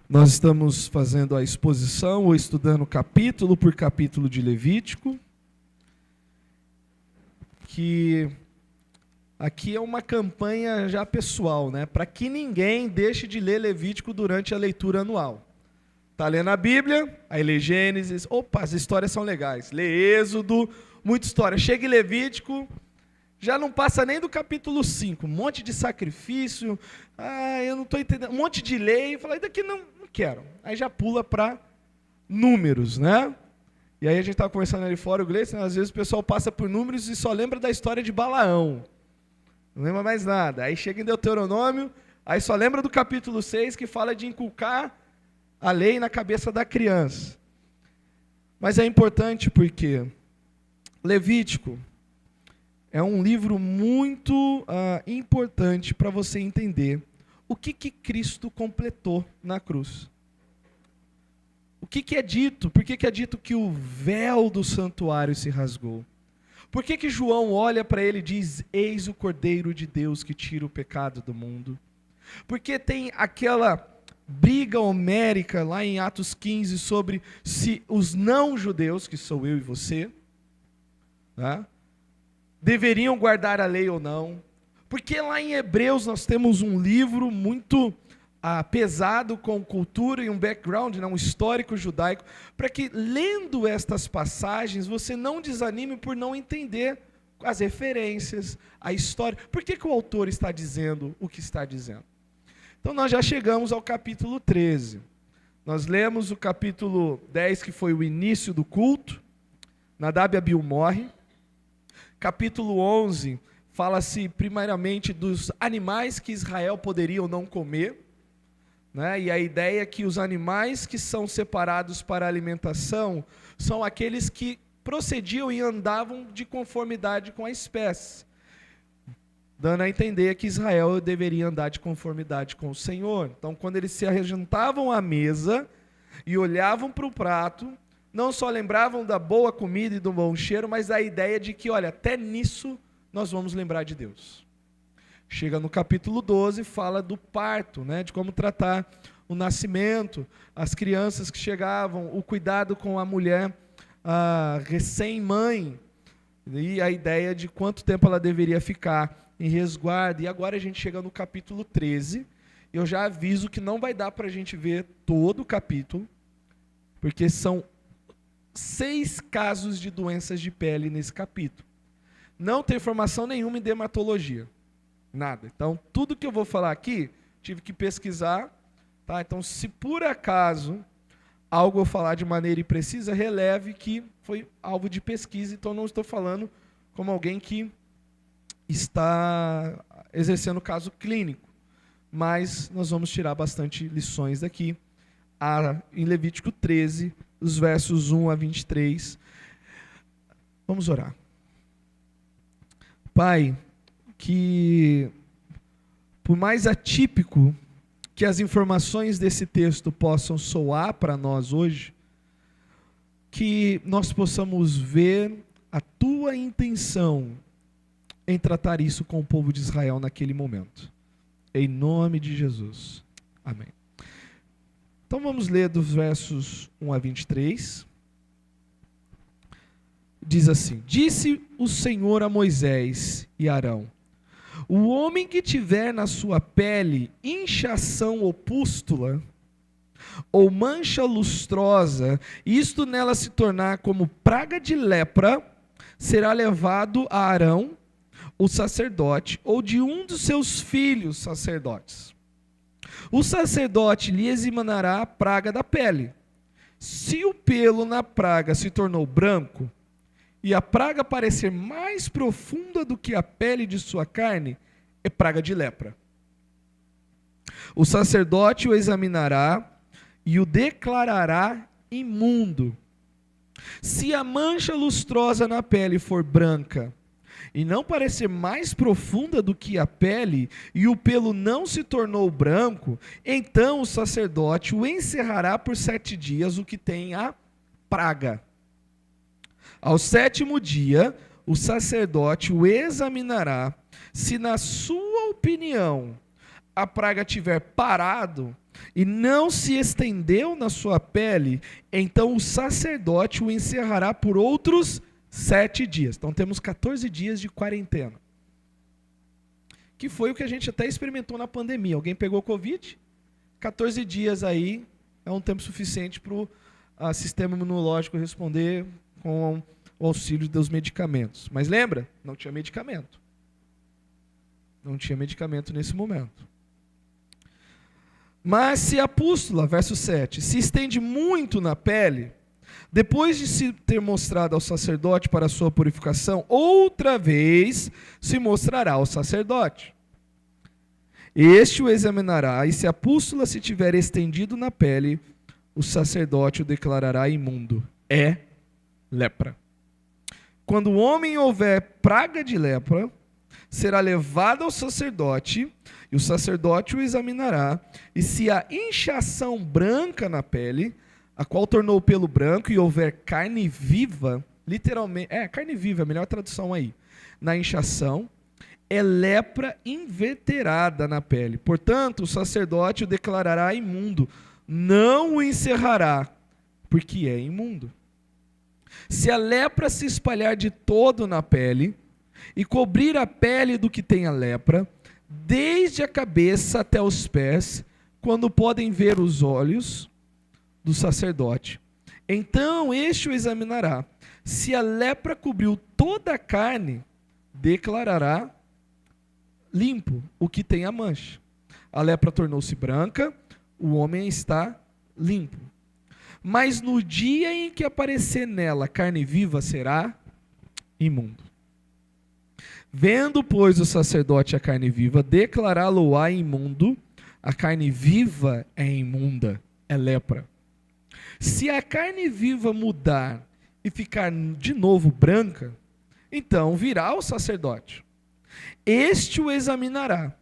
Nós estamos fazendo a exposição ou estudando capítulo por capítulo de Levítico, que aqui é uma campanha já pessoal, né? Para que ninguém deixe de ler Levítico durante a leitura anual. Tá lendo a Bíblia, aí lê Gênesis, opa, as histórias são legais. Lê Êxodo, muita história. Chega em Levítico, já não passa nem do capítulo 5, um monte de sacrifício, eu não estou entendendo, um monte de lei, fala, daqui não quero. Aí já pula para números, né? E aí a gente estava conversando ali fora, o Gleice, às vezes o pessoal passa por números e só lembra da história de Balaão. Não lembra mais nada. Aí chega em Deuteronômio, aí só lembra do capítulo 6, que fala de inculcar a lei na cabeça da criança. Mas é importante porque Levítico é um livro muito importante para você entender o que Cristo completou na cruz. O que é dito? Por que é dito que o véu do santuário se rasgou? Por que João olha para ele e diz, eis o Cordeiro de Deus que tira o pecado do mundo? Porque tem aquela briga homérica lá em Atos 15 sobre se os não-judeus, que sou eu e você, né, deveriam guardar a lei ou não. Porque lá em Hebreus nós temos um livro muito pesado com cultura e um background, um histórico judaico, para que lendo estas passagens você não desanime por não entender as referências, a história. Por que o autor está dizendo o que está dizendo? Então nós já chegamos ao capítulo 13. Nós lemos o capítulo 10, que foi o início do culto. Nadab e Abiú morre. Capítulo 11 fala-se primeiramente dos animais que Israel poderia ou não comer, né? E a ideia é que os animais que são separados para alimentação são aqueles que procediam e andavam de conformidade com a espécie, dando a entender que Israel deveria andar de conformidade com o Senhor. Então, quando eles se arrejuntavam à mesa e olhavam para o prato, não só lembravam da boa comida e do bom cheiro, mas da ideia de que, olha, até nisso nós vamos lembrar de Deus. Chega no capítulo 12, fala do parto, né, de como tratar o nascimento, as crianças que chegavam, o cuidado com a mulher recém-mãe, e a ideia de quanto tempo ela deveria ficar em resguardo. E agora a gente chega no capítulo 13, eu já aviso que não vai dar para a gente ver todo o capítulo, porque são 6 casos de doenças de pele nesse capítulo. Não tem informação nenhuma em dermatologia. Nada. Então, tudo que eu vou falar aqui, tive que pesquisar. Tá? Então, se por acaso algo eu falar de maneira imprecisa, releve que foi alvo de pesquisa. Então, não estou falando como alguém que está exercendo caso clínico. Mas nós vamos tirar bastante lições daqui. Em Levítico 13, os versos 1 a 23. Vamos orar. Pai, que por mais atípico que as informações desse texto possam soar para nós hoje, que nós possamos ver a tua intenção em tratar isso com o povo de Israel naquele momento. Em nome de Jesus. Amém. Então vamos ler dos versos 1 a 23. Diz assim: disse o Senhor a Moisés e Arão: o homem que tiver na sua pele inchação ou pústula, ou mancha lustrosa, isto nela se tornar como praga de lepra, será levado a Arão, o sacerdote, ou de um dos seus filhos sacerdotes. O sacerdote lhe examinará a praga da pele. Se o pelo na praga se tornou branco, e a praga parecer mais profunda do que a pele de sua carne, é praga de lepra. O sacerdote o examinará e o declarará imundo. Se a mancha lustrosa na pele for branca, e não parecer mais profunda do que a pele, e o pelo não se tornou branco, então o sacerdote o encerrará por 7 dias, o que tem a praga. Ao 7º dia, o sacerdote o examinará. Se na sua opinião a praga tiver parado, e não se estendeu na sua pele, então o sacerdote o encerrará por outros 7 dias. Então temos 14 dias de quarentena. Que foi o que a gente até experimentou na pandemia. Alguém pegou Covid? 14 dias aí é um tempo suficiente para o sistema imunológico responder com o auxílio dos medicamentos. Mas lembra? Não tinha medicamento. Não tinha medicamento nesse momento. Mas se a pústula, verso 7, se estende muito na pele, depois de se ter mostrado ao sacerdote para a sua purificação, outra vez se mostrará ao sacerdote. Este o examinará, e se a pústula se tiver estendido na pele, o sacerdote o declarará imundo. É lepra. Quando o homem houver praga de lepra, será levado ao sacerdote, e o sacerdote o examinará, e se há inchação branca na pele, a qual tornou o pelo branco, e houver carne viva, literalmente, carne viva, é a melhor tradução aí, na inchação, é lepra inveterada na pele. Portanto, o sacerdote o declarará imundo, não o encerrará, porque é imundo. Se a lepra se espalhar de todo na pele, e cobrir a pele do que tem a lepra, desde a cabeça até os pés, quando podem ver os olhos do sacerdote. Então este o examinará. Se a lepra cobriu toda a carne, declarará limpo o que tem a mancha. A lepra tornou-se branca, o homem está limpo. Mas no dia em que aparecer nela carne viva, será imundo. Vendo, pois, o sacerdote a carne viva, declará-lo-á imundo. A carne viva é imunda, é lepra. Se a carne viva mudar e ficar de novo branca, então virá ao sacerdote. Este o examinará.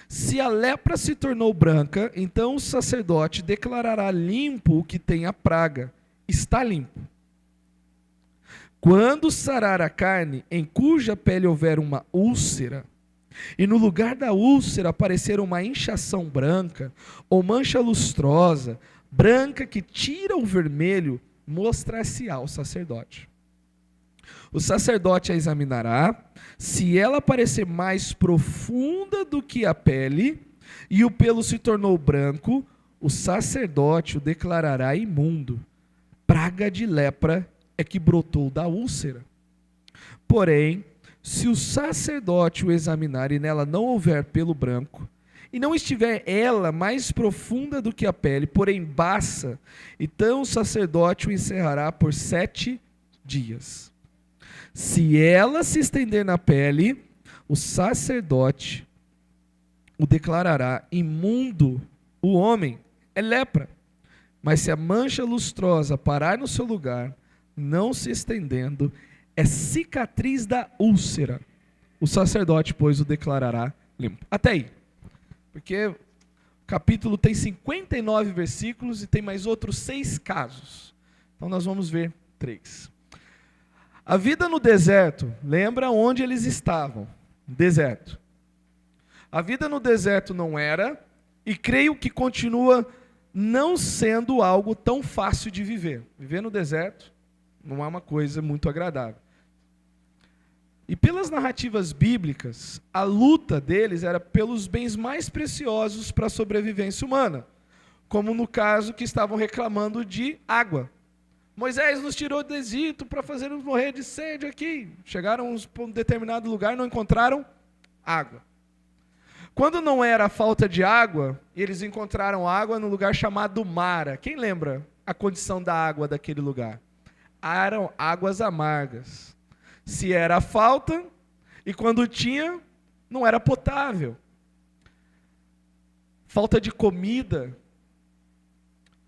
Se a lepra se tornou branca, então o sacerdote declarará limpo o que tem a praga. Está limpo. Quando sarar a carne, em cuja pele houver uma úlcera, e no lugar da úlcera aparecer uma inchação branca, ou mancha lustrosa, branca que tira o vermelho, mostrar-se-á ao sacerdote. O sacerdote a examinará, se ela parecer mais profunda do que a pele, e o pelo se tornou branco, o sacerdote o declarará imundo. Praga de lepra é que brotou da úlcera. Porém, se o sacerdote o examinar e nela não houver pelo branco, e não estiver ela mais profunda do que a pele, porém baça, então o sacerdote o encerrará por 7 dias. Se ela se estender na pele, o sacerdote o declarará imundo. O homem é lepra. Mas se a mancha lustrosa parar no seu lugar, não se estendendo, é cicatriz da úlcera. O sacerdote, pois, o declarará limpo. Até aí. Porque o capítulo tem 59 versículos e tem mais outros 6 casos. Então nós vamos ver 3. A vida no deserto, lembra onde eles estavam? Deserto. A vida no deserto não era, e creio que continua não sendo algo tão fácil de viver. Viver no deserto não é uma coisa muito agradável. E pelas narrativas bíblicas, a luta deles era pelos bens mais preciosos para a sobrevivência humana, como no caso que estavam reclamando de água. Moisés nos tirou do Egito para fazermos morrer de sede aqui. Chegaram a um determinado lugar e não encontraram água. Quando não era a falta de água, eles encontraram água no lugar chamado Mara. Quem lembra a condição da água daquele lugar? Eram águas amargas. Se era falta, e quando tinha, não era potável. Falta de comida.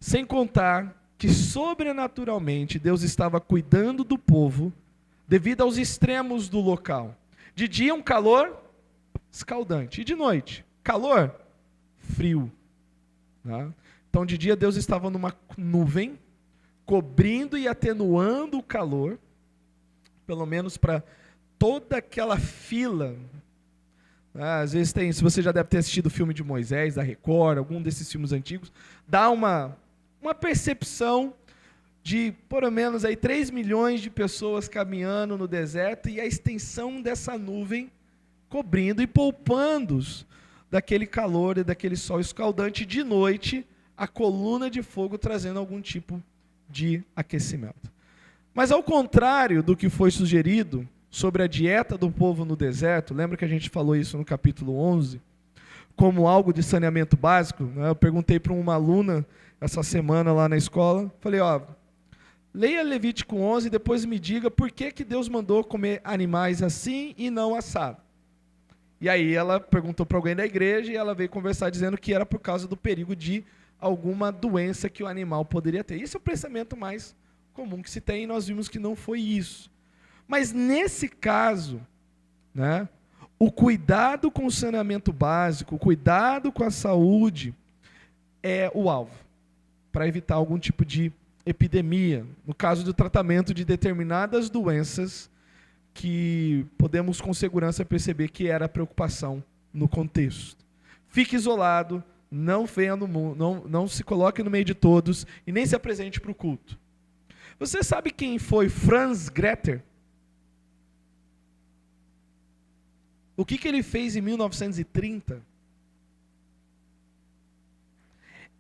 Sem contar que sobrenaturalmente Deus estava cuidando do povo devido aos extremos do local. De dia um calor escaldante, e de noite calor frio. Tá? Então de dia Deus estava numa nuvem, cobrindo e atenuando o calor, pelo menos para toda aquela fila Às vezes tem, se você já deve ter assistido o filme de Moisés, da Record, algum desses filmes antigos, dá uma percepção de, pelo menos, aí, 3 milhões de pessoas caminhando no deserto e a extensão dessa nuvem cobrindo e poupando-os daquele calor e daquele sol escaldante de noite, a coluna de fogo trazendo algum tipo de aquecimento. Mas ao contrário do que foi sugerido sobre a dieta do povo no deserto, lembra que a gente falou isso no capítulo 11, como algo de saneamento básico, né? Eu perguntei para uma aluna essa semana lá na escola, falei, leia Levítico 11 e depois me diga por que Deus mandou comer animais assim e não assado. E aí ela perguntou para alguém da igreja e ela veio conversar dizendo que era por causa do perigo de alguma doença que o animal poderia ter. Esse é o pensamento mais comum que se tem e nós vimos que não foi isso. Mas nesse caso, né, o cuidado com o saneamento básico, o cuidado com a saúde é o alvo, para evitar algum tipo de epidemia, no caso do tratamento de determinadas doenças que podemos com segurança perceber que era a preocupação no contexto. Fique isolado, não venha no mundo, não se coloque no meio de todos e nem se apresente para o culto. Você sabe quem foi Franz Greta? O que ele fez em 1930?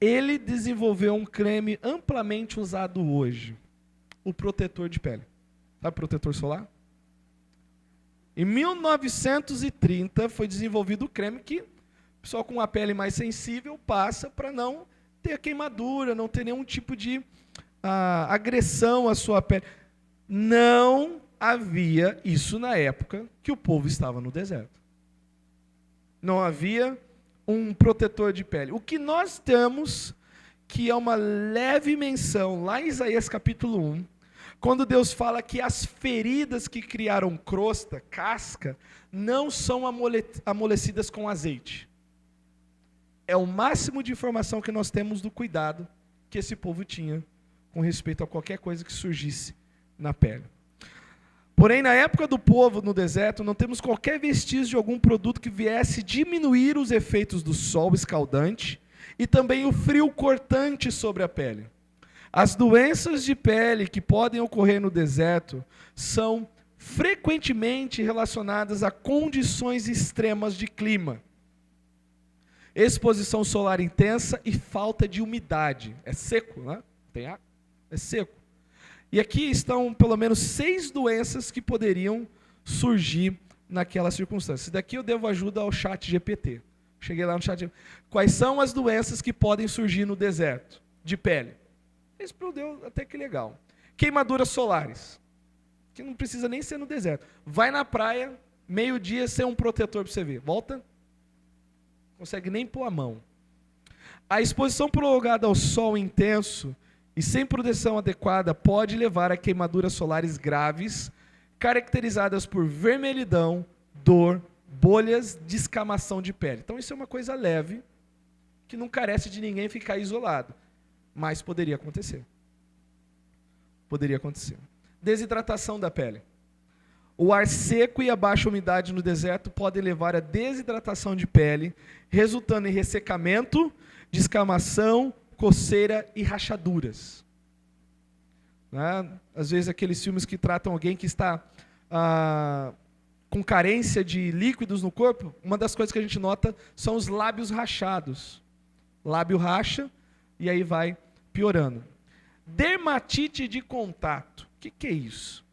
Ele desenvolveu um creme amplamente usado hoje, o protetor de pele. Sabe protetor solar? Em 1930 foi desenvolvido o creme que o pessoal com a pele mais sensível passa para não ter queimadura, não ter nenhum tipo de agressão à sua pele. Não havia isso na época que o povo estava no deserto. Não havia um protetor de pele. O que nós temos, que é uma leve menção, lá em Isaías capítulo 1, quando Deus fala que as feridas que criaram crosta, casca, não são amolecidas com azeite. É o máximo de informação que nós temos do cuidado que esse povo tinha com respeito a qualquer coisa que surgisse na pele. Porém, na época do povo no deserto, não temos qualquer vestígio de algum produto que viesse diminuir os efeitos do sol escaldante e também o frio cortante sobre a pele. As doenças de pele que podem ocorrer no deserto são frequentemente relacionadas a condições extremas de clima. Exposição solar intensa e falta de umidade. É seco, né? Tem água? É seco. E aqui estão pelo menos 6 doenças que poderiam surgir naquela circunstância. Isso daqui eu devo ajuda ao chat GPT. Cheguei lá no chat GPT. Quais são as doenças que podem surgir no deserto de pele? Esse deu até que legal. Queimaduras solares, que não precisa nem ser no deserto. Vai na praia, meio-dia, sem um protetor para você ver. Volta, não consegue nem pôr a mão. A exposição prolongada ao sol intenso e sem proteção adequada pode levar a queimaduras solares graves, caracterizadas por vermelhidão, dor, bolhas, descamação de pele. Então isso é uma coisa leve, que não carece de ninguém ficar isolado. Mas poderia acontecer. Poderia acontecer. Desidratação da pele. O ar seco e a baixa umidade no deserto podem levar à desidratação de pele, resultando em ressecamento, descamação, coceira e rachaduras. Né? Às vezes aqueles filmes que tratam alguém que está com carência de líquidos no corpo, uma das coisas que a gente nota são os lábios rachados. Lábio racha e aí vai piorando. Dermatite de contato. O que é isso?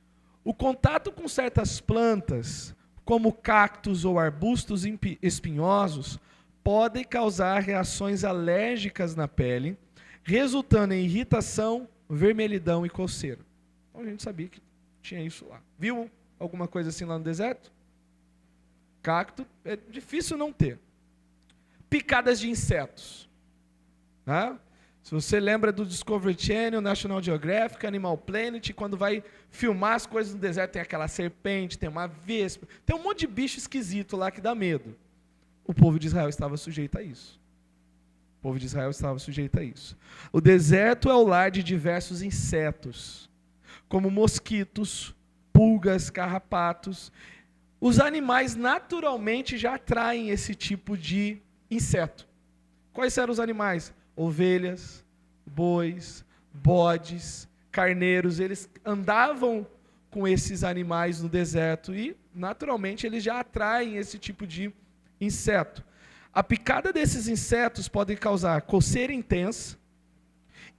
O contato com certas plantas, como cactos ou arbustos espinhosos, podem causar reações alérgicas na pele, resultando em irritação, vermelhidão e coceira. Então a gente sabia que tinha isso lá. Viu alguma coisa assim lá no deserto? Cacto, é difícil não ter. Picadas de insetos. Né? Se você lembra do Discovery Channel, National Geographic, Animal Planet, quando vai filmar as coisas no deserto, tem aquela serpente, tem uma vespa, tem um monte de bicho esquisito lá que dá medo. O povo de Israel estava sujeito a isso. O povo de Israel estava sujeito a isso. O deserto é o lar de diversos insetos, como mosquitos, pulgas, carrapatos. Os animais naturalmente já atraem esse tipo de inseto. Quais eram os animais? Ovelhas, bois, bodes, carneiros. Eles andavam com esses animais no deserto e, naturalmente, eles já atraem esse tipo de inseto. A picada desses insetos pode causar coceira intensa,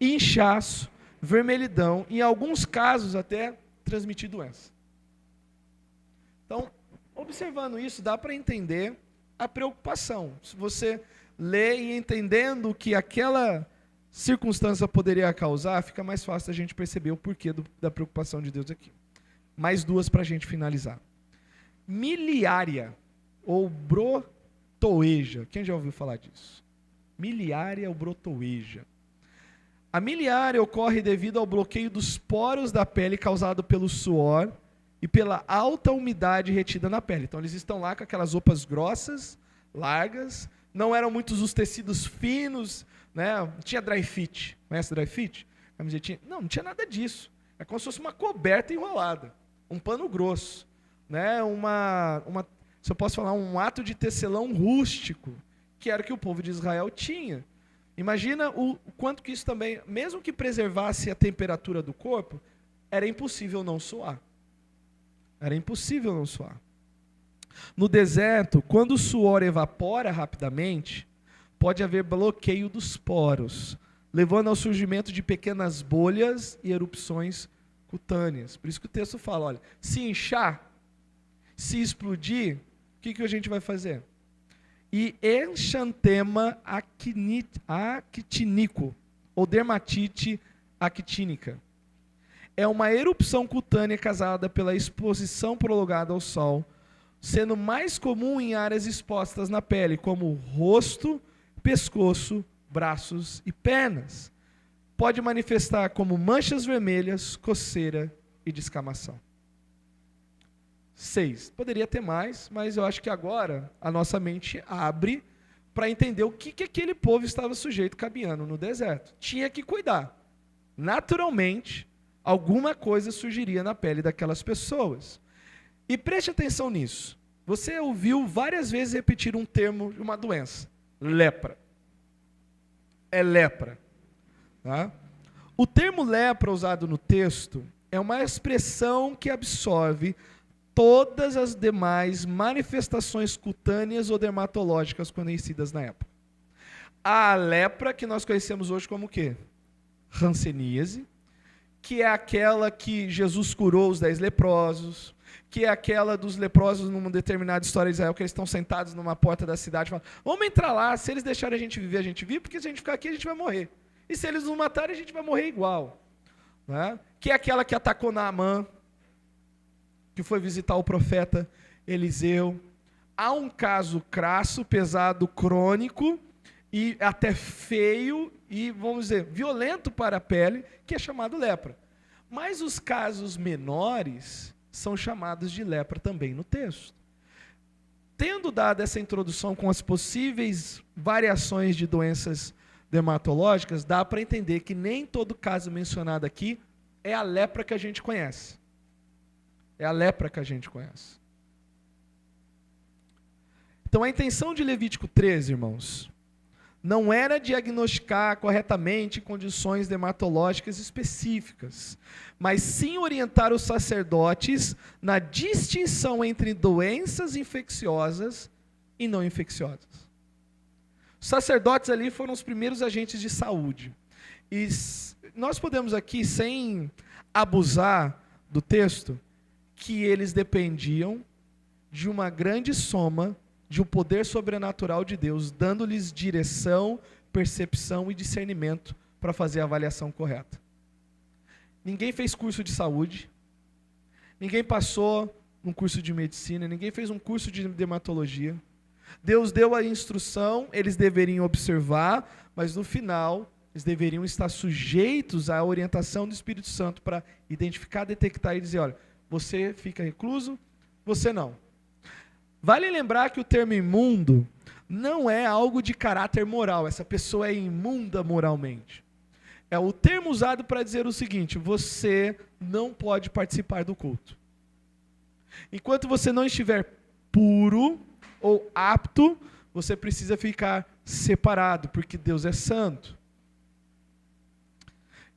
inchaço, vermelhidão, e em alguns casos até transmitir doença. Então, observando isso, dá para entender a preocupação. Se você lê e entendendo o que aquela circunstância poderia causar, fica mais fácil a gente perceber o porquê da preocupação de Deus aqui. Mais duas para a gente finalizar. Miliária ou brotoeja. Quem já ouviu falar disso? Miliária ou brotoeja. A miliária ocorre devido ao bloqueio dos poros da pele causado pelo suor e pela alta umidade retida na pele. Então eles estão lá com aquelas roupas grossas, largas, não eram muitos os tecidos finos, né? Não tinha dry fit. Conhece dry fit? Camisetinha? Não tinha nada disso. É como se fosse uma coberta enrolada, um pano grosso, né? Se eu posso falar, um ato de tecelão rústico, que era o que o povo de Israel tinha. Imagina o quanto que isso também, mesmo que preservasse a temperatura do corpo, era impossível não suar. Era impossível não suar. No deserto, quando o suor evapora rapidamente, pode haver bloqueio dos poros, levando ao surgimento de pequenas bolhas e erupções cutâneas. Por isso que o texto fala, olha, se inchar, se explodir, o que a gente vai fazer? E exantema actínico, ou dermatite actínica. É uma erupção cutânea causada pela exposição prolongada ao sol, sendo mais comum em áreas expostas na pele, como rosto, pescoço, braços e pernas. Pode manifestar como manchas vermelhas, coceira e descamação. 6. Poderia ter mais, mas eu acho que agora a nossa mente abre para entender o que aquele povo estava sujeito caminhando no deserto. Tinha que cuidar. Naturalmente, alguma coisa surgiria na pele daquelas pessoas. E preste atenção nisso. Você ouviu várias vezes repetir um termo de uma doença. Lepra. É lepra. Tá? O termo lepra usado no texto é uma expressão que absorve todas as demais manifestações cutâneas ou dermatológicas conhecidas na época. A lepra, que nós conhecemos hoje como o quê? Hanseníase, que é aquela que Jesus curou os 10 leprosos, que é aquela dos leprosos numa determinada história de Israel, que eles estão sentados numa porta da cidade e falam, vamos entrar lá, se eles deixarem a gente vive, porque se a gente ficar aqui a gente vai morrer. E se eles nos matarem a gente vai morrer igual. Né? Que é aquela que atacou Naamã, que foi visitar o profeta Eliseu. Há um caso crasso, pesado, crônico, e até feio, e vamos dizer, violento para a pele, que é chamado lepra. Mas os casos menores são chamados de lepra também no texto. Tendo dado essa introdução com as possíveis variações de doenças dermatológicas, dá para entender que nem todo caso mencionado aqui é a lepra que a gente conhece. É a lepra que a gente conhece. Então a intenção de Levítico 13, irmãos, não era diagnosticar corretamente condições dermatológicas específicas, mas sim orientar os sacerdotes na distinção entre doenças infecciosas e não infecciosas. Os sacerdotes ali foram os primeiros agentes de saúde. E nós podemos aqui, sem abusar do texto, que eles dependiam de uma grande soma de um poder sobrenatural de Deus, dando-lhes direção, percepção e discernimento para fazer a avaliação correta. Ninguém fez curso de saúde, ninguém passou num curso de medicina, ninguém fez um curso de dermatologia. Deus deu a instrução, eles deveriam observar, mas no final eles deveriam estar sujeitos à orientação do Espírito Santo para identificar, detectar e dizer, olha, você fica recluso, você não. Vale lembrar que o termo imundo não é algo de caráter moral, essa pessoa é imunda moralmente. É o termo usado para dizer o seguinte, você não pode participar do culto. Enquanto você não estiver puro ou apto, você precisa ficar separado, porque Deus é santo.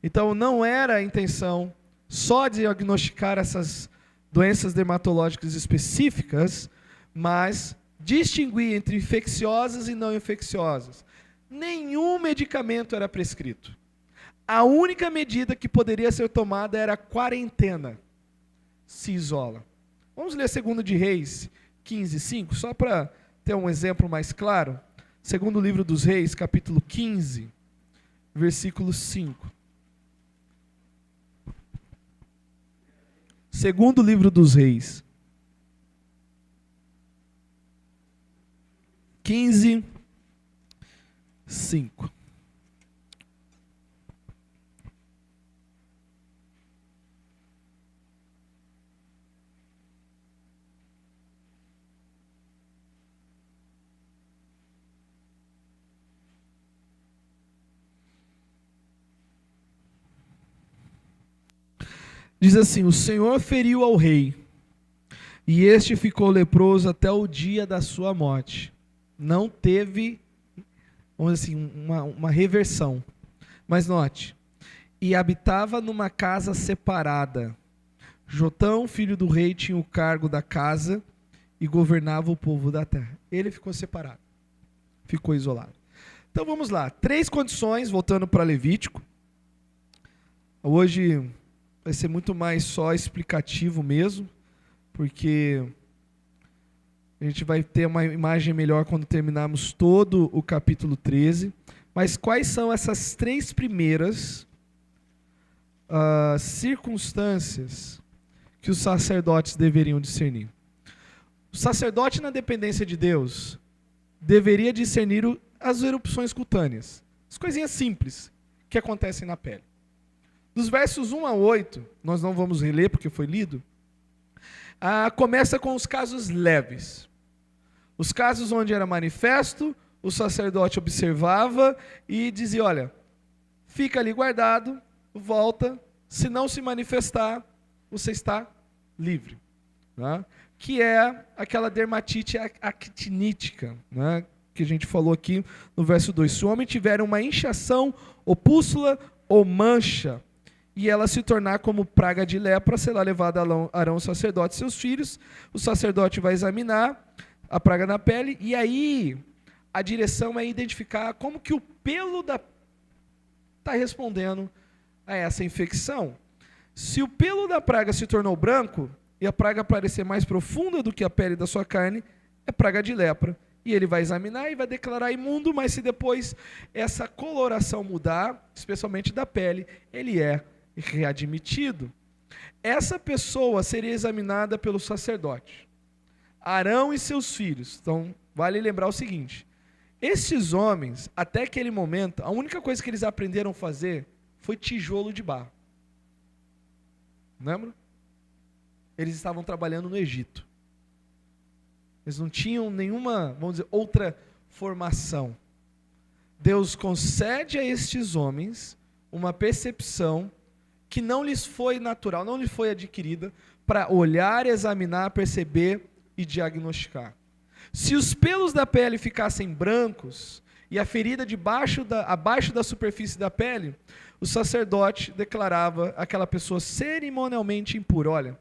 Então não era a intenção só diagnosticar essas doenças dermatológicas específicas, mas distinguir entre infecciosas e não infecciosas. Nenhum medicamento era prescrito. A única medida que poderia ser tomada era a quarentena. Se isola. Vamos ler 2 de Reis 15:5, só para ter um exemplo mais claro. Segundo livro dos Reis, capítulo 15, versículo 5. Segundo livro dos Reis, 15, 5. Diz assim: o Senhor feriu ao rei, e este ficou leproso até o dia da sua morte. Não teve, vamos dizer assim, uma reversão. Mas note, e habitava numa casa separada. Jotão, filho do rei, tinha o cargo da casa e governava o povo da terra. Ele ficou separado, ficou isolado. Então vamos lá, 3 condições, voltando para Levítico. Hoje vai ser muito mais só explicativo mesmo, porque a gente vai ter uma imagem melhor quando terminarmos todo o capítulo 13. Mas quais são essas 3 primeiras circunstâncias que os sacerdotes deveriam discernir? O sacerdote na dependência de Deus deveria discernir as erupções cutâneas, as coisinhas simples que acontecem na pele. Dos versos 1 a 8, nós não vamos reler porque foi lido, começa com os casos leves. Os casos onde era manifesto, o sacerdote observava e dizia, olha, fica ali guardado, volta, se não se manifestar, você está livre. Né? Que é aquela dermatite actinítica, né? Que a gente falou aqui no verso 2. Se o homem tiver uma inchação, ou pústula, ou mancha, e ela se tornar como praga de lepra, será levada a Arão, o sacerdote e seus filhos. O sacerdote vai examinar a praga na pele, e aí a direção é identificar como que o pelo está respondendo a essa infecção. Se o pelo da praga se tornou branco, e a praga parecer mais profunda do que a pele da sua carne, é praga de lepra. E ele vai examinar e vai declarar imundo, mas se depois essa coloração mudar, especialmente da pele, ele é readmitido. Essa pessoa seria examinada pelo sacerdote, Arão e seus filhos. Então, vale lembrar o seguinte, esses homens, até aquele momento, a única coisa que eles aprenderam a fazer foi tijolo de barro. Lembra? Eles estavam trabalhando no Egito. Eles não tinham nenhuma, vamos dizer, outra formação. Deus concede a estes homens uma percepção que não lhes foi natural, não lhes foi adquirida, para olhar, examinar, perceber e diagnosticar. Se os pelos da pele ficassem brancos e a ferida abaixo da superfície da pele, o sacerdote declarava aquela pessoa cerimonialmente impura. Olha,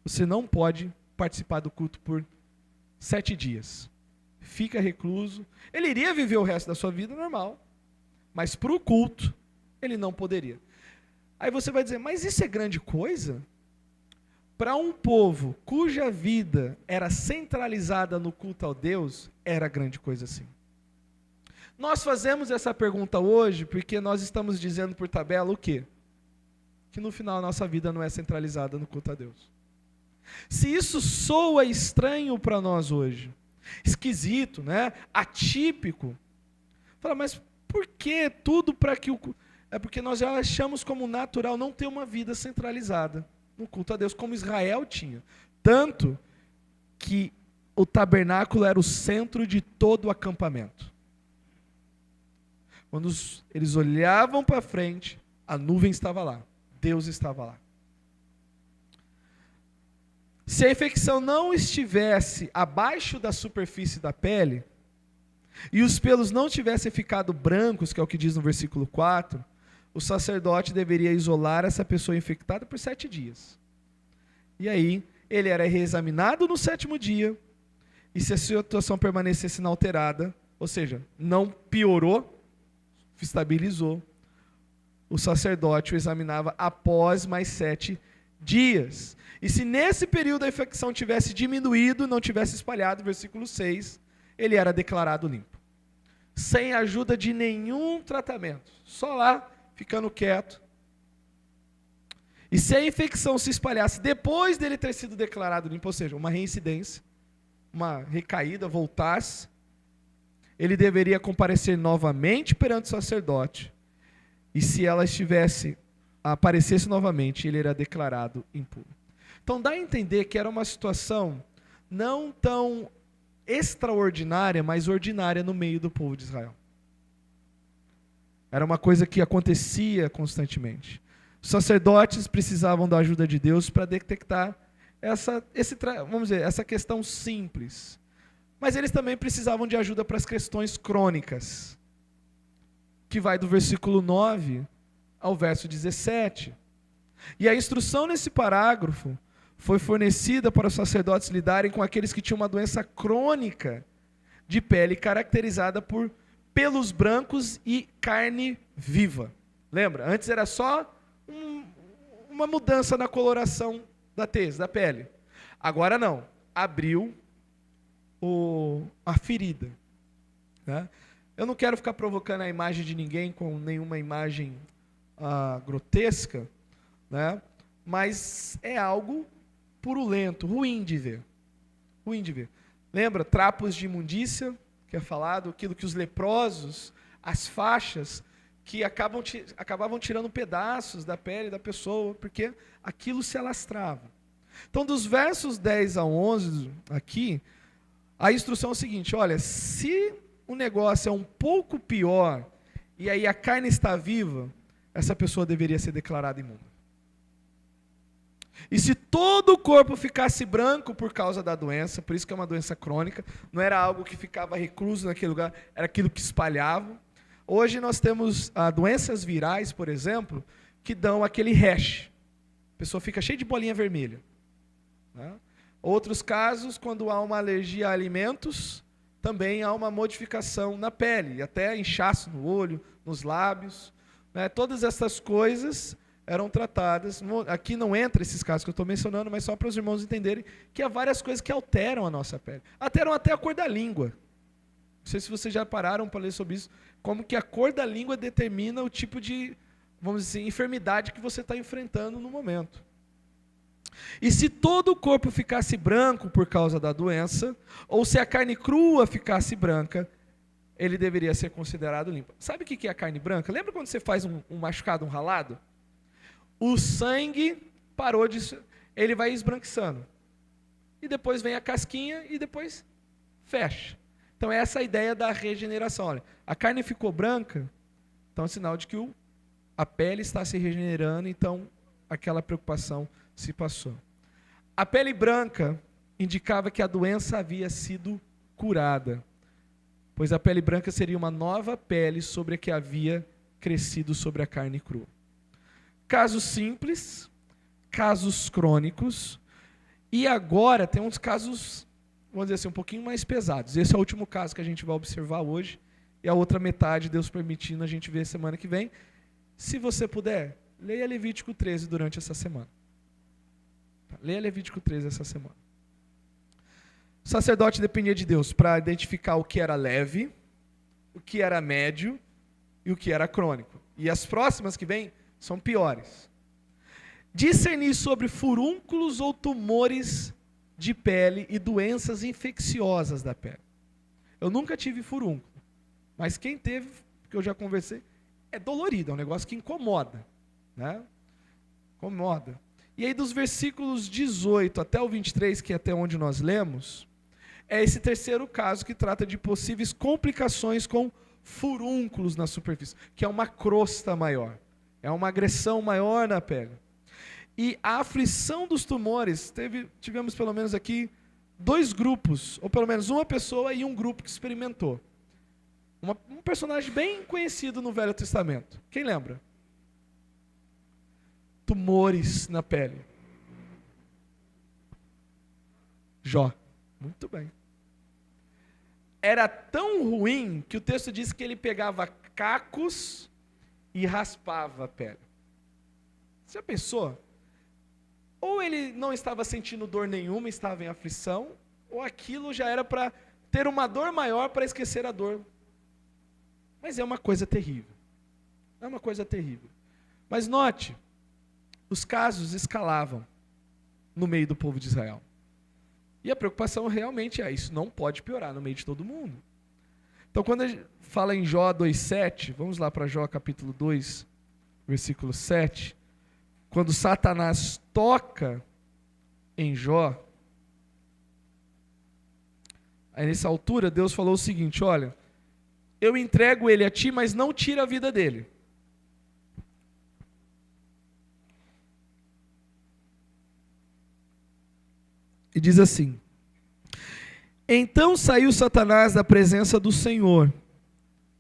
você não pode participar do culto por 7 dias. Fica recluso. Ele iria viver o resto da sua vida normal, mas para o culto ele não poderia. Aí você vai dizer, mas isso é grande coisa? Para um povo cuja vida era centralizada no culto ao Deus, era grande coisa sim. Nós fazemos essa pergunta hoje porque nós estamos dizendo por tabela o quê? Que no final a nossa vida não é centralizada no culto a Deus. Se isso soa estranho para nós hoje, esquisito, né? Atípico, fala, mas por que tudo para que o... É porque nós já achamos como natural não ter uma vida centralizada no culto a Deus, como Israel tinha. Tanto que o tabernáculo era o centro de todo o acampamento. Quando eles olhavam para frente, a nuvem estava lá, Deus estava lá. Se a infecção não estivesse abaixo da superfície da pele, e os pelos não tivessem ficado brancos, que é o que diz no versículo 4, o sacerdote deveria isolar essa pessoa infectada por 7 dias. E aí, ele era reexaminado no 7º dia, e se a situação permanecesse inalterada, ou seja, não piorou, estabilizou, o sacerdote o examinava após mais 7 dias. E se nesse período a infecção tivesse diminuído, não tivesse espalhado, versículo 6, ele era declarado limpo. Sem a ajuda de nenhum tratamento. Só lá, ficando quieto. E se a infecção se espalhasse depois dele ter sido declarado limpo, ou seja, uma reincidência, uma recaída, voltasse, ele deveria comparecer novamente perante o sacerdote. E se ela aparecesse novamente, ele era declarado impuro. Então dá a entender que era uma situação não tão extraordinária, mas ordinária no meio do povo de Israel. Era uma coisa que acontecia constantemente. Os sacerdotes precisavam da ajuda de Deus para detectar essa questão simples. Mas eles também precisavam de ajuda para as questões crônicas, que vai do versículo 9 ao verso 17. E a instrução nesse parágrafo foi fornecida para os sacerdotes lidarem com aqueles que tinham uma doença crônica de pele caracterizada por pelos brancos e carne viva. Lembra? Antes era só uma mudança na coloração da tez, da pele. Agora não. Abriu a ferida. Né? Eu não quero ficar provocando a imagem de ninguém com nenhuma imagem grotesca, né? Mas é algo purulento, ruim de ver. Ruim de ver. Lembra? Trapos de imundícia, que é falado, aquilo que os leprosos, as faixas, que acabavam tirando pedaços da pele da pessoa, porque aquilo se alastrava. Então, dos versos 10 a 11, aqui, a instrução é o seguinte: olha, se o negócio é um pouco pior, e aí a carne está viva, essa pessoa deveria ser declarada imunda. E se todo o corpo ficasse branco por causa da doença, por isso que é uma doença crônica, não era algo que ficava recluso naquele lugar, era aquilo que espalhava. Hoje nós temos doenças virais, por exemplo, que dão aquele rash. A pessoa fica cheia de bolinha vermelha. Né? Outros casos, quando há uma alergia a alimentos, também há uma modificação na pele, até inchaço no olho, nos lábios. Né? Todas essas coisas eram tratadas. Aqui não entra esses casos que eu estou mencionando, mas só para os irmãos entenderem que há várias coisas que alteram a nossa pele. Alteram até a cor da língua. Não sei se vocês já pararam para ler sobre isso, como que a cor da língua determina o tipo de, vamos dizer assim, enfermidade que você está enfrentando no momento. E se todo o corpo ficasse branco por causa da doença, ou se a carne crua ficasse branca, ele deveria ser considerado limpo. Sabe o que é a carne branca? Lembra quando você faz um machucado, um ralado? O sangue parou de... ele vai esbranquiçando. E depois vem a casquinha e depois fecha. Então essa é a ideia da regeneração. Olha, a carne ficou branca, então é sinal de que a pele está se regenerando, então aquela preocupação se passou. A pele branca indicava que a doença havia sido curada, pois a pele branca seria uma nova pele sobre a que havia crescido sobre a carne crua. Casos simples, casos crônicos, e agora tem uns casos, vamos dizer assim, um pouquinho mais pesados. Esse é o último caso que a gente vai observar hoje, e a outra metade, Deus permitindo, a gente vê semana que vem. Se você puder, leia Levítico 13 durante essa semana. Leia Levítico 13 essa semana. O sacerdote dependia de Deus para identificar o que era leve, o que era médio e o que era crônico. E as próximas que vêm são piores. Discernir sobre furúnculos ou tumores de pele e doenças infecciosas da pele. Eu nunca tive furúnculo, mas quem teve, que eu já conversei, é dolorido, é um negócio que incomoda. Né? Incomoda. E aí dos versículos 18 até o 23, que é até onde nós lemos, é esse terceiro caso que trata de possíveis complicações com furúnculos na superfície, que é uma crosta maior, é uma agressão maior na pele. E a aflição dos tumores, tivemos pelo menos aqui 2 grupos, ou pelo menos uma pessoa e um grupo que experimentou. Um personagem bem conhecido no Velho Testamento. Quem lembra? Tumores na pele. Jó. Muito bem. Era tão ruim que o texto diz que ele pegava cacos e raspava a pele. Você já pensou? Ou ele não estava sentindo dor nenhuma, estava em aflição, ou aquilo já era para ter uma dor maior para esquecer a dor. Mas é uma coisa terrível. É uma coisa terrível. Mas note, os casos escalavam no meio do povo de Israel. E a preocupação realmente é, isso não pode piorar no meio de todo mundo. Então quando a gente fala em Jó 2,7, vamos lá para Jó capítulo 2, versículo 7, quando Satanás toca em Jó, aí nessa altura Deus falou o seguinte, olha, eu entrego ele a ti, mas não tira a vida dele. E diz assim, então saiu Satanás da presença do Senhor,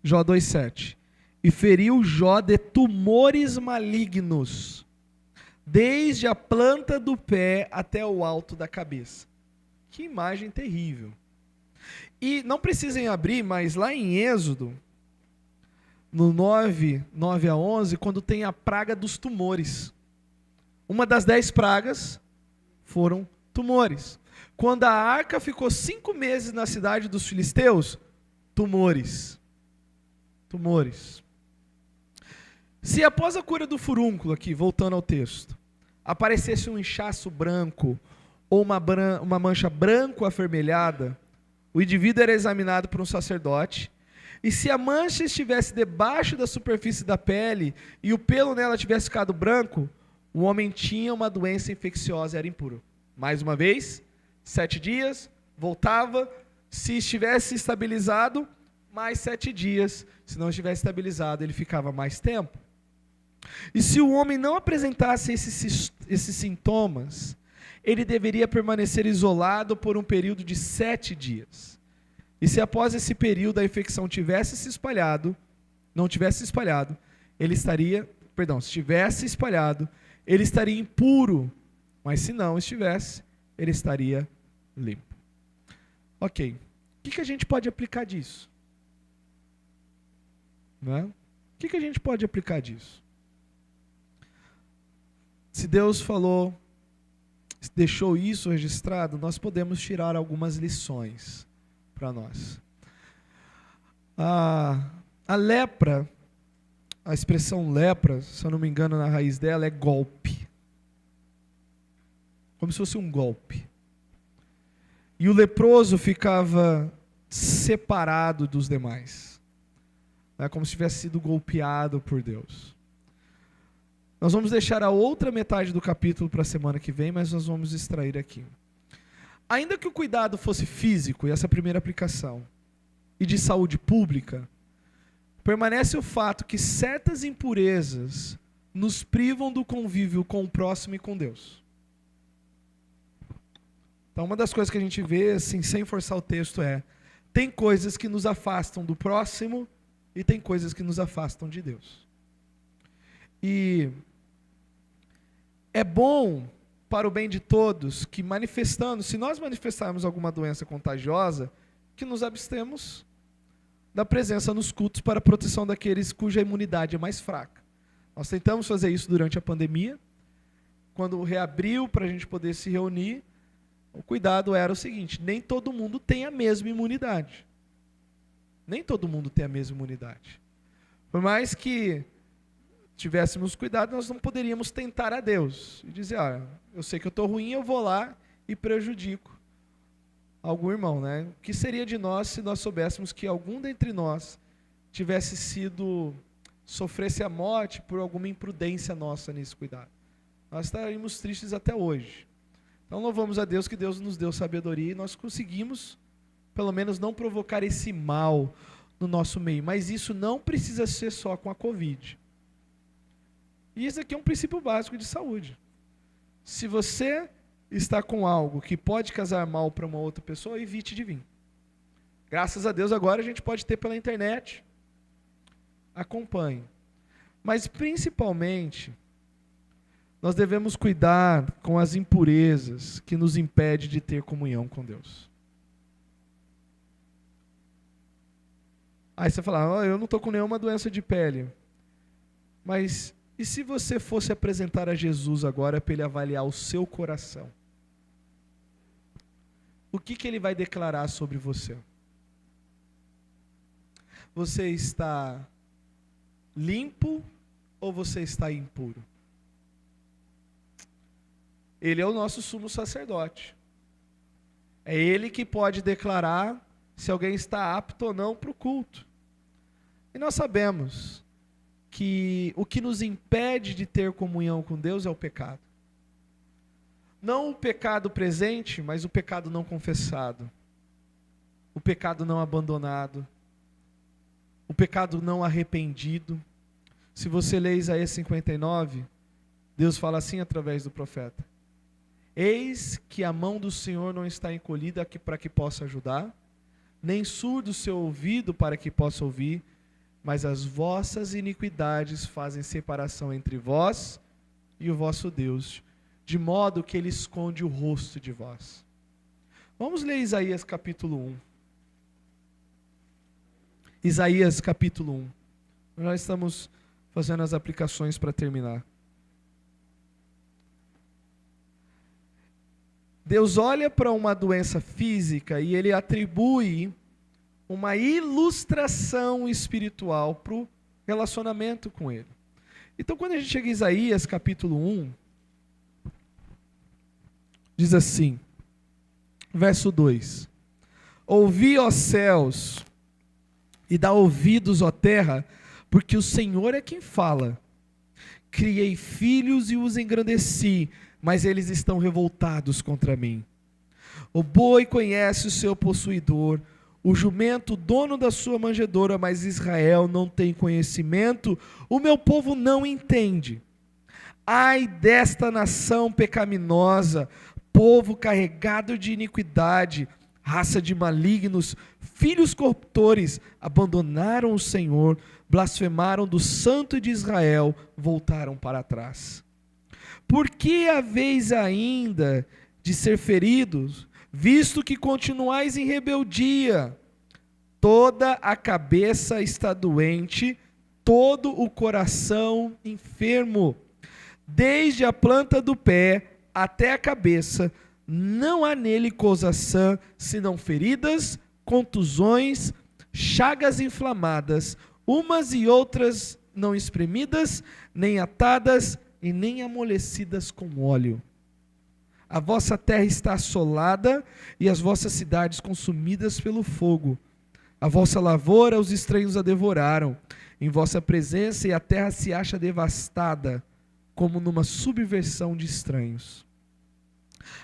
Jó 2,7, e feriu Jó de tumores malignos, desde a planta do pé até o alto da cabeça. Que imagem terrível. E não precisem abrir, mas lá em Êxodo, no 9 a 11, quando tem a praga dos tumores. Uma das 10 pragas foram tumores. Quando a arca ficou 5 meses na cidade dos filisteus, tumores. Tumores. Se após a cura do furúnculo, aqui, voltando ao texto, aparecesse um inchaço branco ou uma mancha branco avermelhada, o indivíduo era examinado por um sacerdote, e se a mancha estivesse debaixo da superfície da pele e o pelo nela tivesse ficado branco, o homem tinha uma doença infecciosa e era impuro. Mais uma vez, 7 dias, voltava, se estivesse estabilizado, mais 7 dias, se não estivesse estabilizado, ele ficava mais tempo. E se o homem não apresentasse esses sintomas, ele deveria permanecer isolado por um período de 7 dias. E se após esse período a infecção tivesse se espalhado, não tivesse espalhado, se tivesse espalhado, ele estaria impuro, mas se não estivesse, ele estaria limpo. Ok, o que a gente pode aplicar disso? Né? O que a gente pode aplicar disso? Se Deus falou, deixou isso registrado, nós podemos tirar algumas lições para nós. A lepra, a expressão lepra, se eu não me engano, na raiz dela é golpe. Como se fosse um golpe. E o leproso ficava separado dos demais. É como se tivesse sido golpeado por Deus. Nós vamos deixar a outra metade do capítulo para a semana que vem, mas nós vamos extrair aqui. Ainda que o cuidado fosse físico, e essa é a primeira aplicação, e de saúde pública, permanece o fato que certas impurezas nos privam do convívio com o próximo e com Deus. Então, uma das coisas que a gente vê, assim, sem forçar o texto, tem coisas que nos afastam do próximo e tem coisas que nos afastam de Deus. E é bom para o bem de todos que se nós manifestarmos alguma doença contagiosa, que nos abstemos da presença nos cultos para a proteção daqueles cuja imunidade é mais fraca. Nós tentamos fazer isso durante a pandemia, quando reabriu para a gente poder se reunir, o cuidado era o seguinte, nem todo mundo tem a mesma imunidade. Nem todo mundo tem a mesma imunidade. Por mais que tivéssemos cuidado, nós não poderíamos tentar a Deus e dizer, eu sei que eu estou ruim, eu vou lá e prejudico algum irmão, né? O que seria de nós se nós soubéssemos que algum dentre nós sofresse a morte por alguma imprudência nossa nesse cuidado? Nós estaríamos tristes até hoje. Então louvamos a Deus que Deus nos deu sabedoria e nós conseguimos, pelo menos, não provocar esse mal no nosso meio. Mas isso não precisa ser só com a Covid. E isso aqui é um princípio básico de saúde. Se você está com algo que pode casar mal para uma outra pessoa, evite de vir. Graças a Deus agora a gente pode ter pela internet. Acompanhe. Mas principalmente, nós devemos cuidar com as impurezas que nos impedem de ter comunhão com Deus. Aí você fala, eu não estou com nenhuma doença de pele. Mas e se você fosse apresentar a Jesus agora para ele avaliar o seu coração? O que ele vai declarar sobre você? Você está limpo ou você está impuro? Ele é o nosso sumo sacerdote. É ele que pode declarar se alguém está apto ou não para o culto. E nós sabemos que o que nos impede de ter comunhão com Deus é o pecado. Não o pecado presente, mas o pecado não confessado. O pecado não abandonado. O pecado não arrependido. Se você lê Isaías 59, Deus fala assim através do profeta: eis que a mão do Senhor não está encolhida para que possa ajudar, nem surdo o seu ouvido para que possa ouvir, mas as vossas iniquidades fazem separação entre vós e o vosso Deus, de modo que ele esconde o rosto de vós. Vamos ler Isaías capítulo 1. Isaías capítulo 1. Nós estamos fazendo as aplicações para terminar. Deus olha para uma doença física e ele atribui uma ilustração espiritual para o relacionamento com ele. Então, quando a gente chega em Isaías capítulo 1, diz assim, verso 2: ouvi, ó céus, e dá ouvidos, ó terra, porque o Senhor é quem fala. Criei filhos e os engrandeci, mas eles estão revoltados contra mim. O boi conhece o seu possuidor, o jumento, dono da sua manjedoura, mas Israel não tem conhecimento, o meu povo não entende. Ai desta nação pecaminosa, povo carregado de iniquidade, raça de malignos, filhos corruptores, abandonaram o Senhor, blasfemaram do Santo de Israel, voltaram para trás. Por que haveis ainda de ser feridos, visto que continuais em rebeldia? Toda a cabeça está doente, todo o coração enfermo. Desde a planta do pé até a cabeça, não há nele coisa sã, senão feridas, contusões, chagas inflamadas, umas e outras não espremidas, nem atadas e nem amolecidas com óleo. A vossa terra está assolada e as vossas cidades consumidas pelo fogo. A vossa lavoura os estranhos a devoraram. Em vossa presença e a terra se acha devastada, como numa subversão de estranhos.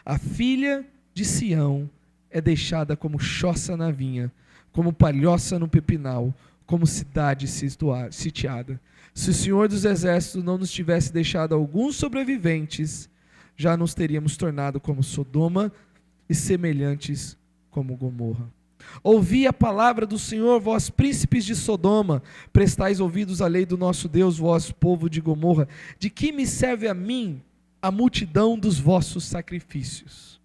A filha de Sião é deixada como choça na vinha, como palhoça no pepinal, como cidade sitiada. Se o Senhor dos Exércitos não nos tivesse deixado alguns sobreviventes, já nos teríamos tornado como Sodoma e semelhantes como Gomorra. Ouvi a palavra do Senhor, vós príncipes de Sodoma, prestais ouvidos à lei do nosso Deus, vós povo de Gomorra. De que me serve a mim a multidão dos vossos sacrifícios?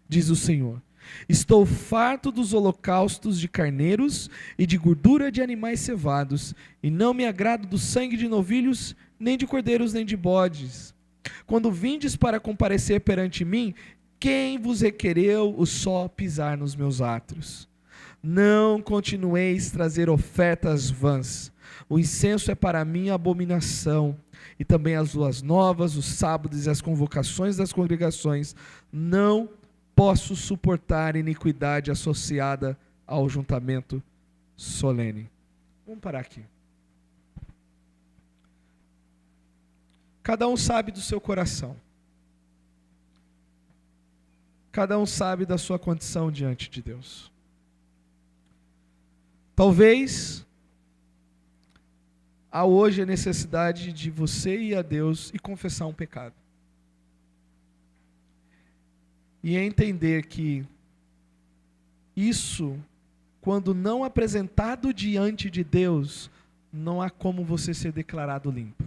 Diz o Senhor. Estou farto dos holocaustos de carneiros e de gordura de animais cevados, e não me agrado do sangue de novilhos, nem de cordeiros, nem de bodes. Quando vindes para comparecer perante mim, quem vos requereu o só pisar nos meus átrios? Não continueis trazer ofertas vãs. O incenso é para mim abominação, e também as luas novas, os sábados e as convocações das congregações. Não posso suportar iniquidade associada ao juntamento solene. Vamos parar aqui. Cada um sabe do seu coração. Cada um sabe da sua condição diante de Deus. Talvez há hoje a necessidade de você ir a Deus e confessar um pecado. e entender que isso, quando não apresentado diante de Deus, não há como você ser declarado limpo.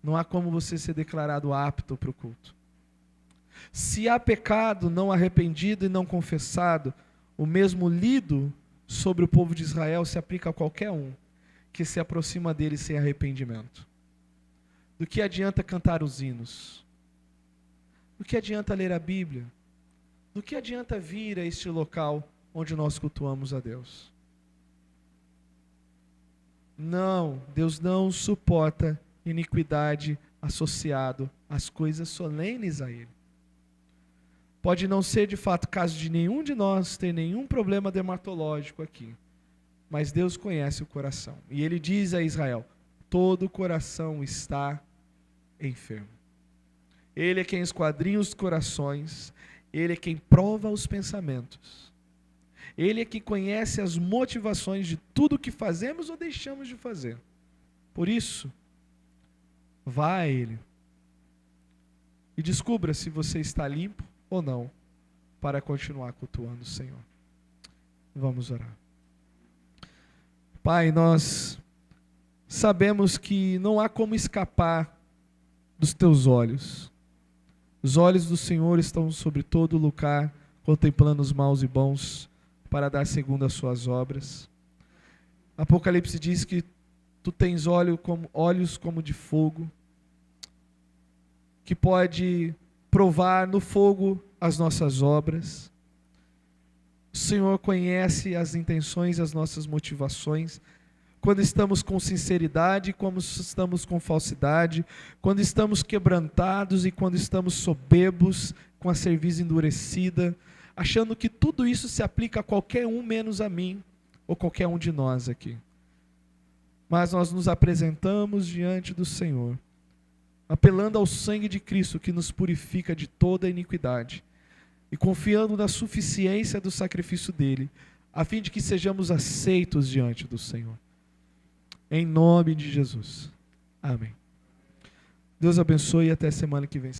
Não há como você ser declarado apto para o culto. Se há pecado não arrependido e não confessado, o mesmo lido sobre o povo de Israel se aplica a qualquer um que se aproxima dele sem arrependimento. Do que adianta cantar os hinos? Do que adianta ler a Bíblia? Do que adianta vir a este local onde nós cultuamos a Deus? Não, Deus não suporta iniquidade associado às coisas solenes a Ele. Pode não ser de fato caso de nenhum de nós ter nenhum problema dermatológico aqui, mas Deus conhece o coração. E Ele diz a Israel: todo o coração está enfermo. Ele é quem esquadrinha os corações, Ele é quem prova os pensamentos. Ele é quem conhece as motivações de tudo que fazemos ou deixamos de fazer. Por isso, vá a Ele e descubra se você está limpo ou não, para continuar cultuando o Senhor. Vamos orar. Pai, nós sabemos que não há como escapar dos teus olhos. Os olhos do Senhor estão sobre todo lugar, contemplando os maus e bons, para dar segundo as suas obras. Apocalipse diz que tu tens olhos como de fogo, que pode provar no fogo as nossas obras. O Senhor conhece as intenções e as nossas motivações, quando estamos com sinceridade e quando estamos com falsidade, quando estamos quebrantados e quando estamos soberbos, com a cerviz endurecida, achando que tudo isso se aplica a qualquer um menos a mim, ou qualquer um de nós aqui. Mas nós nos apresentamos diante do Senhor, apelando ao sangue de Cristo que nos purifica de toda a iniquidade, e confiando na suficiência do sacrifício dele, a fim de que sejamos aceitos diante do Senhor. Em nome de Jesus. Amém. Deus abençoe e até semana que vem.